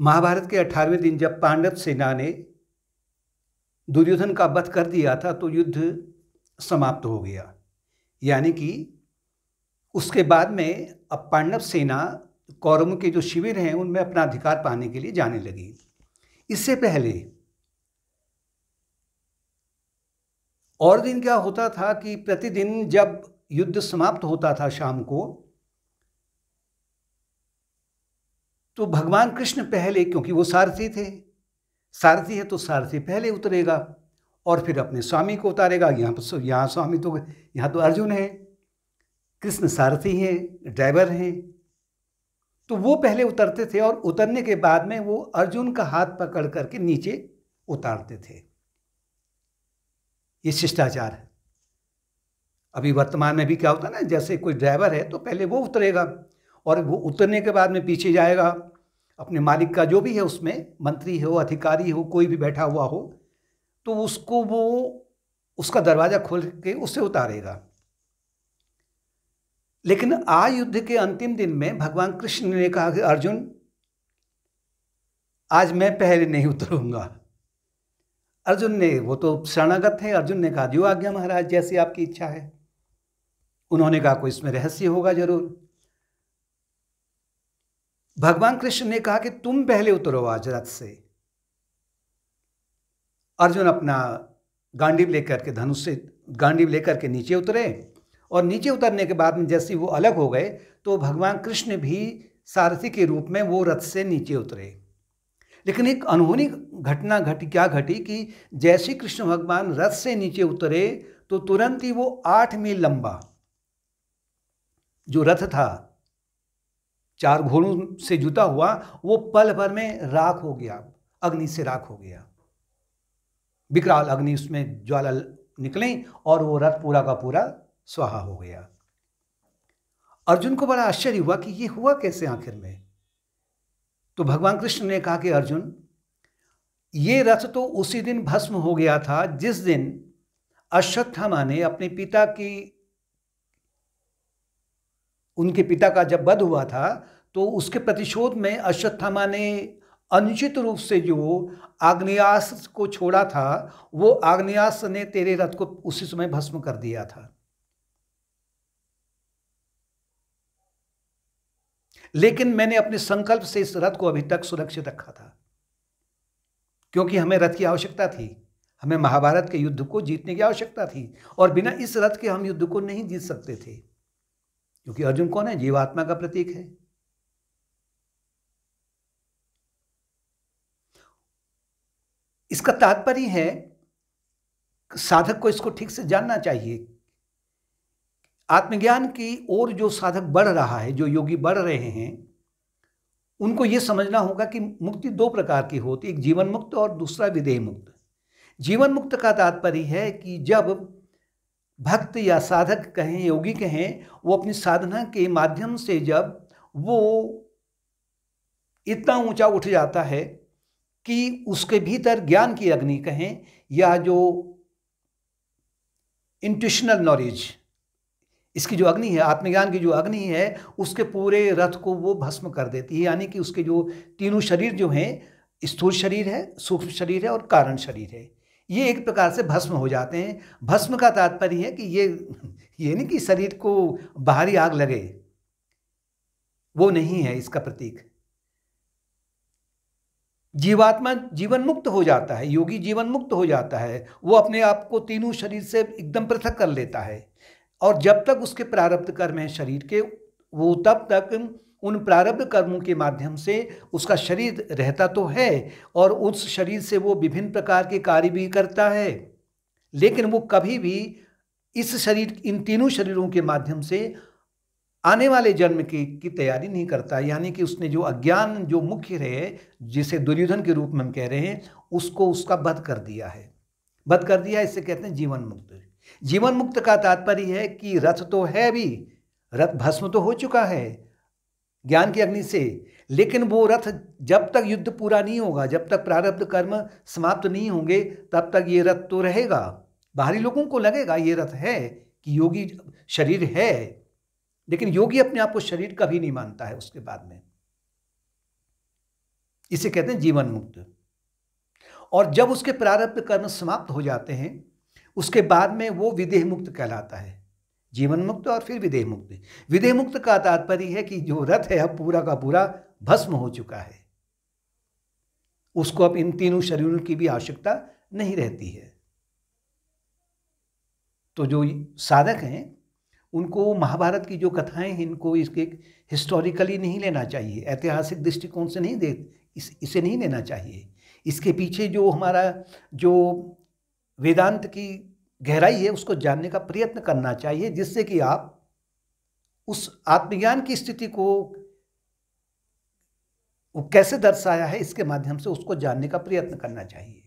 महाभारत के 18वें दिन जब पांडव सेना ने दुर्योधन का वध कर दिया था तो युद्ध समाप्त हो गया। यानी कि उसके बाद में अब पांडव सेना कौरवों के जो शिविर हैं उनमें अपना अधिकार पाने के लिए जाने लगी। इससे पहले और दिन क्या होता था कि प्रतिदिन जब युद्ध समाप्त होता था शाम को, तो भगवान कृष्ण पहले, क्योंकि वो सारथी थे, सारथी है तो सारथी पहले उतरेगा और फिर अपने स्वामी को उतारेगा। यहाँ स्वामी तो यहाँ तो अर्जुन है, कृष्ण सारथी हैं, ड्राइवर हैं, तो वो पहले उतरते थे और उतरने के बाद में वो अर्जुन का हाथ पकड़ करके नीचे उतारते थे। ये शिष्टाचार है। अभी वर्तमान में भी क्या होता है ना, जैसे कोई ड्राइवर है तो पहले वो उतरेगा और वो उतरने के बाद में पीछे जाएगा, अपने मालिक का जो भी है उसमें मंत्री हो, अधिकारी हो, कोई भी बैठा हुआ हो, तो उसको वो उसका दरवाज़ा खोल के उससे उतारेगा। लेकिन आज युद्ध के अंतिम दिन में भगवान कृष्ण ने कहा कि अर्जुन, आज मैं पहले नहीं उतरूंगा। अर्जुन ने, वो तो शरणागत है, अर्जुन ने कहा जो आज्ञा महाराज, जैसी आपकी इच्छा है। उन्होंने कहा कोई इसमें रहस्य होगा जरूर। भगवान कृष्ण ने कहा कि तुम पहले उतरो आज रथ से। अर्जुन अपना गांडीव लेकर के, धनुष से गांडीव लेकर के नीचे उतरे और नीचे उतरने के बाद में जैसे वो अलग हो गए तो भगवान कृष्ण भी सारथी के रूप में वो रथ से नीचे उतरे। लेकिन एक अनहोनी घटना क्या घटी कि जैसे कृष्ण भगवान रथ से नीचे उतरे तो तुरंत ही वो 8 मील लंबा जो रथ था, 4 घोड़ों से जुता हुआ, वो पल भर में राख हो गया, अग्नि से राख हो गया। विकराल अग्नि उसमें ज्वाला निकली और वो रथ पूरा का पूरा स्वाहा हो गया। अर्जुन को बड़ा आश्चर्य हुआ कि ये हुआ कैसे आखिर में। तो भगवान कृष्ण ने कहा कि अर्जुन, ये रथ तो उसी दिन भस्म हो गया था जिस दिन अश्वत्थामा ने अपने पिता की, उनके पिता का जब वध हुआ था तो उसके प्रतिशोध में अश्वत्थामा ने अनुचित रूप से जो आग्नेयास्त्र को छोड़ा था, वो आग्नेयास्त्र ने तेरे रथ को उसी समय भस्म कर दिया था। लेकिन मैंने अपने संकल्प से इस रथ को अभी तक सुरक्षित रखा था, क्योंकि हमें रथ की आवश्यकता थी, हमें महाभारत के युद्ध को जीतने की आवश्यकता थी और बिना इस रथ के हम युद्ध को नहीं जीत सकते थे, क्योंकि अर्जुन कौन है? जीवात्मा का प्रतीक है। इसका तात्पर्य है, साधक को इसको ठीक से जानना चाहिए। आत्मज्ञान की ओर जो साधक बढ़ रहा है, जो योगी बढ़ रहे हैं, उनको ये समझना होगा कि मुक्ति 2 प्रकार की होती है, एक जीवन मुक्त और दूसरा विदेह मुक्त। जीवन मुक्त का तात्पर्य है कि जब भक्त या साधक कहें, योगी कहें, वो अपनी साधना के माध्यम से जब वो इतना ऊंचा उठ जाता है कि उसके भीतर ज्ञान की अग्नि कहें या जो इंट्यूशनल नॉलेज, इसकी जो अग्नि है, आत्मज्ञान की जो अग्नि है, उसके पूरे रथ को वो भस्म कर देती है। यानी कि उसके जो तीनों शरीर जो हैं, स्थूल शरीर है, सूक्ष्म शरीर है और कारण शरीर है, ये एक प्रकार से भस्म हो जाते हैं। भस्म का तात्पर्य है कि ये नहीं कि शरीर को बाहरी आग लगे, वो नहीं है इसका प्रतीक। जीवात्मा जीवन मुक्त हो जाता है, योगी जीवन मुक्त हो जाता है, वो अपने आप को तीनों शरीर से एकदम पृथक कर लेता है और जब तक उसके प्रारब्ध कर्म हैं शरीर के, वो तब तक उन प्रारब्ध कर्मों के माध्यम से उसका शरीर रहता तो है और उस शरीर से वो विभिन्न प्रकार के कार्य भी करता है, लेकिन वो कभी भी इस शरीर, इन तीनों शरीरों के माध्यम से आने वाले जन्म की तैयारी नहीं करता। यानी कि उसने जो अज्ञान, जो मुख्य है, जिसे दुर्योधन के रूप में हम कह रहे हैं, उसको उसका वध कर दिया है। वध कर दिया, इससे कहते हैं जीवन मुक्त। जीवन मुक्त का तात्पर्य है कि रथ तो है भी, रथ भस्म तो हो चुका है ज्ञान की अग्नि से, लेकिन वो रथ जब तक युद्ध पूरा नहीं होगा, जब तक प्रारब्ध कर्म समाप्त नहीं होंगे, तब तक ये रथ तो रहेगा। बाहरी लोगों को लगेगा ये रथ है, कि योगी शरीर है, लेकिन योगी अपने आप को शरीर कभी नहीं मानता है उसके बाद में। इसे कहते हैं जीवन मुक्त। और जब उसके प्रारब्ध कर्म समाप्त हो जाते हैं, उसके बाद में वो विदेह मुक्त कहलाता है। जीवन मुक्त और फिर विदेह मुक्त। विदेह मुक्त का तात्पर्य है कि जो रथ है अब पूरा का पूरा भस्म हो चुका है, उसको अब इन तीनों शरीरों की भी आवश्यकता नहीं रहती है। तो जो साधक हैं उनको महाभारत की जो कथाएं हैं इनको इसके हिस्टोरिकली नहीं लेना चाहिए, ऐतिहासिक दृष्टिकोण से नहीं इसे नहीं लेना चाहिए। इसके पीछे जो हमारा जो वेदांत की गहराई है उसको जानने का प्रयत्न करना चाहिए, जिससे कि आप उस आत्मज्ञान की स्थिति को वो कैसे दर्शाया है इसके माध्यम से उसको जानने का प्रयत्न करना चाहिए।